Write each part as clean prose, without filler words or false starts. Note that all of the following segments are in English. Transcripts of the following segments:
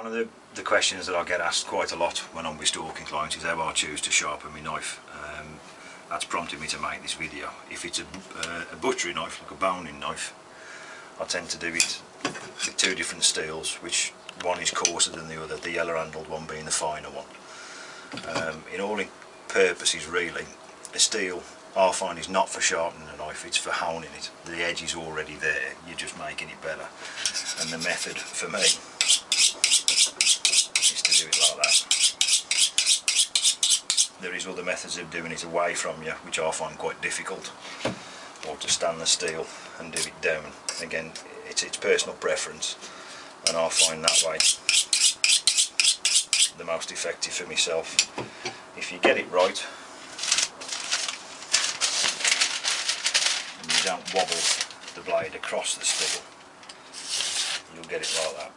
One of the questions that I get asked quite a lot when I'm stalking clients is how I choose to sharpen my knife. That's prompted me to make this video. If it's a butchery knife, like a boning knife, I tend to do it with two different steels, which one is coarser than the other, the yellow handled one being the finer one. In all purposes really, a steel I find is not for sharpening a knife, it's for honing it. The edge is already there, you're just making it better. And the method for me is to do it like that. There is other methods of doing it away from you, which I find quite difficult, or to stand the steel and do it down. Again, it's personal preference, and I find that way the most effective for myself. If you get it right and you don't wobble the blade across the steel, you'll get it like that,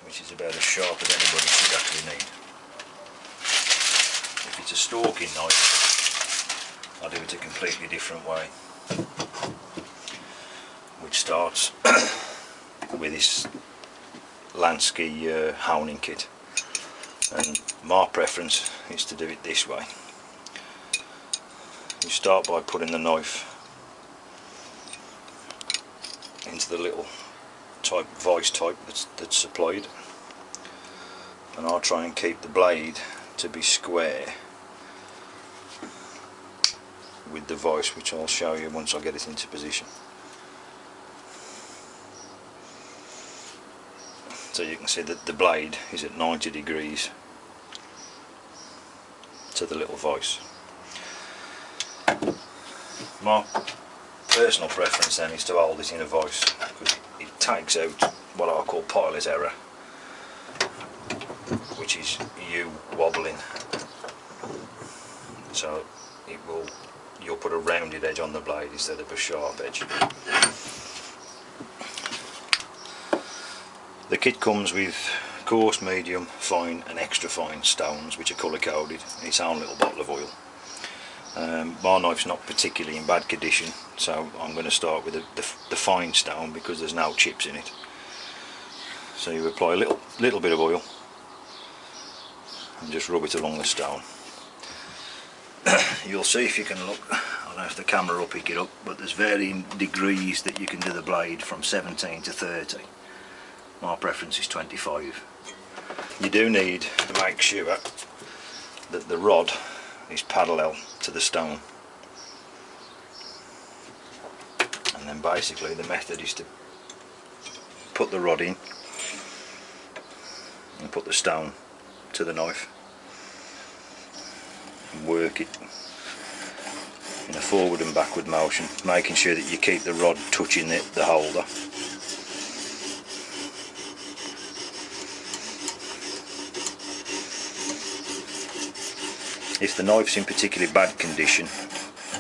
which is about as sharp as anybody should actually need. If it's a stalking knife, I do it a completely different way, which starts with this Lansky honing kit, and my preference is to do it this way. You start by putting the knife into the little vice type that's supplied, and I'll try and keep the blade to be square with the vice, which I'll show you once I get it into position. So you can see that the blade is at 90 degrees to the little vice. My personal preference then is to hold it in a vice, because it takes out what I call pilot error, which is you wobbling. So you'll put a rounded edge on the blade instead of a sharp edge. The kit comes with coarse, medium, fine and extra fine stones, which are colour coded in its own little bottle of oil. My knife's not particularly in bad condition, so I'm going to start with the fine stone because there's no chips in it. So you apply a little bit of oil and just rub it along the stone. You'll see, if you can look, I don't know if the camera will pick it up, but there's varying degrees that you can do the blade, from 17 to 30. My preference is 25. You do need to make sure that the rod is parallel to the stone, and then basically the method is to put the rod in and put the stone to the knife and work it in a forward and backward motion, making sure that you keep the rod touching the holder. If the knife's in particularly bad condition,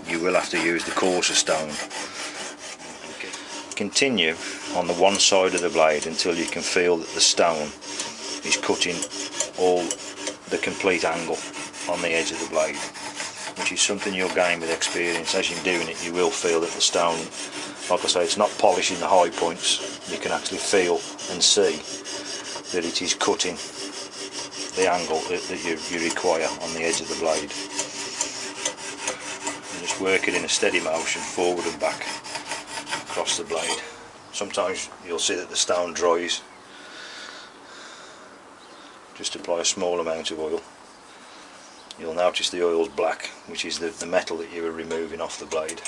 you will have to use the coarser stone. Continue on the one side of the blade until you can feel that the stone is cutting all the complete angle on the edge of the blade, which is something you'll gain with experience. As you're doing it, you will feel that the stone, like I say, it's not polishing the high points. You can actually feel and see that it is cutting the angle that you require on the edge of the blade. And just work it in a steady motion, forward and back across the blade. Sometimes you'll see that the stone dries. Just apply a small amount of oil. You'll notice the oil's black, which is the metal that you were removing off the blade.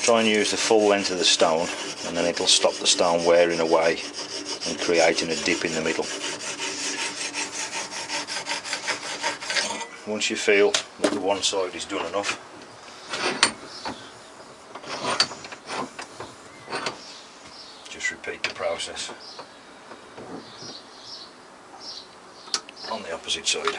Try and use the full length of the stone, and then it'll stop the stone wearing away and creating a dip in the middle. Once you feel that the one side is done enough, just repeat the process on the opposite side.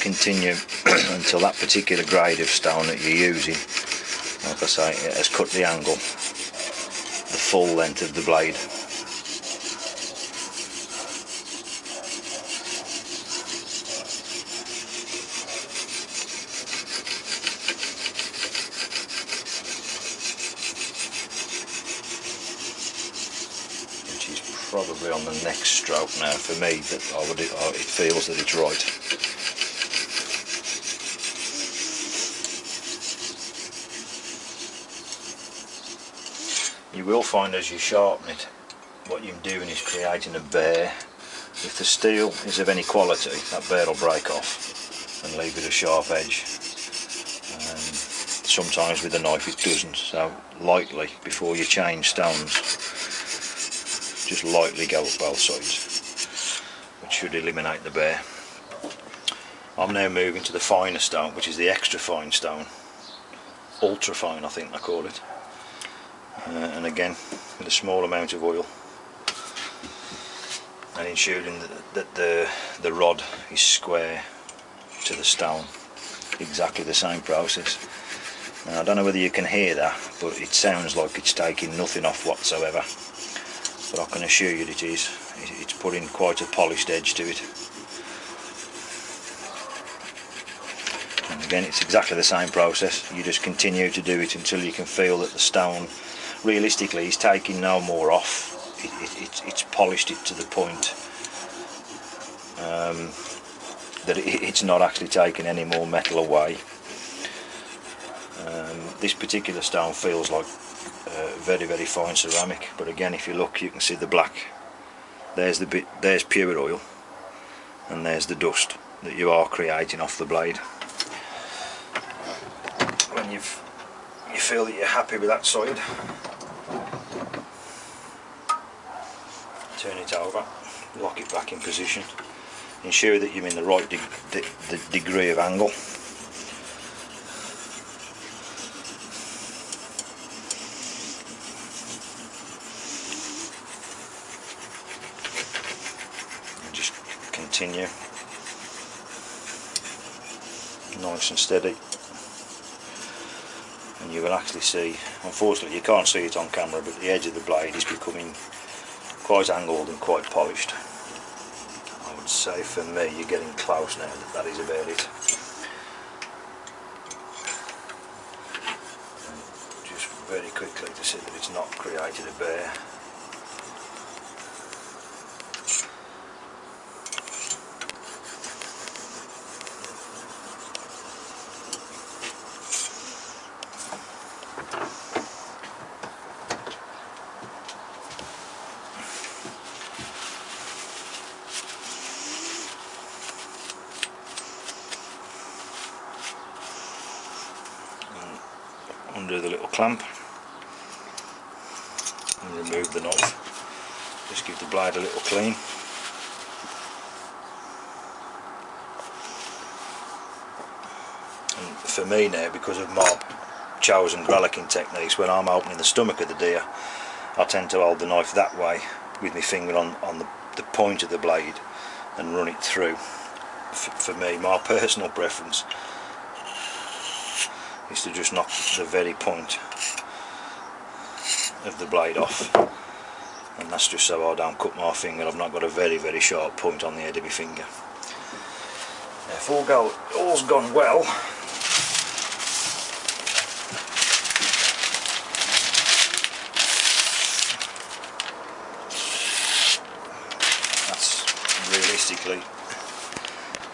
Continue until that particular grade of stone that you're using Like I say, it has cut the angle, the full length of the blade. Which is probably on the next stroke now for me, that it feels that it's right. You will find as you sharpen it, what you're doing is creating a bare. If the steel is of any quality, that bare will break off and leave it a sharp edge. Sometimes with a knife it doesn't, so lightly, before you change stones, just lightly go up both sides, which should eliminate the bare. I'm now moving to the finer stone, which is the extra fine stone, ultra fine I think they call it. And again with a small amount of oil, and ensuring that the rod is square to the stone. Exactly the same process. Now I don't know whether you can hear that, but it sounds like it's taking nothing off whatsoever, but I can assure you it is. It's putting quite a polished edge to it. And again, it's exactly the same process. You just continue to do it until you can feel that the stone realistically is taking no more off. It's polished it to the point that it's not actually taking any more metal away. This particular stone feels like very, very fine ceramic, but again, if you look, you can see the black. There's pure oil, and there's the dust that you are creating off the blade. When you feel that you're happy with that side, turn it over, lock it back in position, ensure that you're in the right degree of angle. And just continue nice and steady, and you will actually see, unfortunately you can't see it on camera, but the edge of the blade is becoming quite angled and quite polished. I would say for me you're getting close now, that is about it. And just very quickly to see that it's not created a bare. Undo the little clamp and remove the knife. Just give the blade a little clean. And for me now, because of my chosen gralloching techniques, when I'm opening the stomach of the deer, I tend to hold the knife that way with my finger on the point of the blade and run it through. For me, my personal preference is to just knock the very point of the blade off, and that's just so I don't cut my finger. I've not got a very, very sharp point on the head of my finger. Now, if all's gone well, that's realistically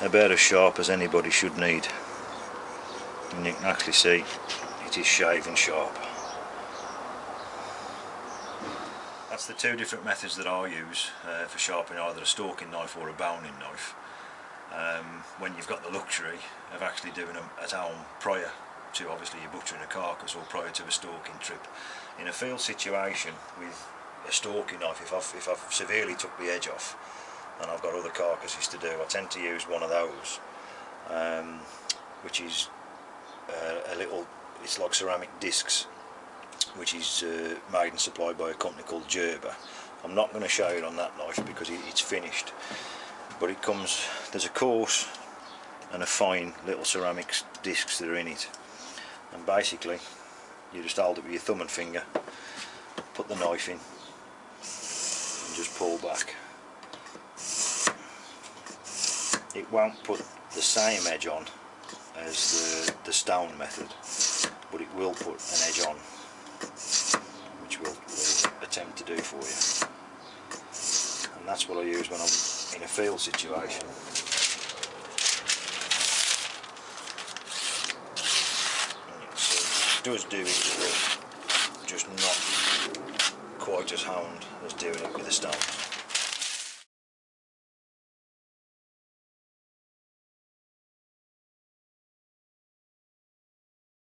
about as sharp as anybody should need. And you can actually see it is shaving sharp. That's the two different methods that I use for sharpening either a stalking knife or a boning knife. When you've got the luxury of actually doing them at home prior to obviously you butchering a carcass or prior to a stalking trip. In a field situation with a stalking knife, if I've severely took the edge off and I've got other carcasses to do, I tend to use one of those, which is it's like ceramic discs, which is made and supplied by a company called Gerber. I'm not going to show it on that knife because it's finished, but it comes, there's a coarse and a fine little ceramic discs that are in it, and basically you just hold it with your thumb and finger, put the knife in and just pull back. It won't put the same edge on as the stone method, but it will put an edge on, which we'll attempt to do for you. And that's what I use when I'm in a field situation. And you can see it does do its work, just not quite as honed as doing it with a stone.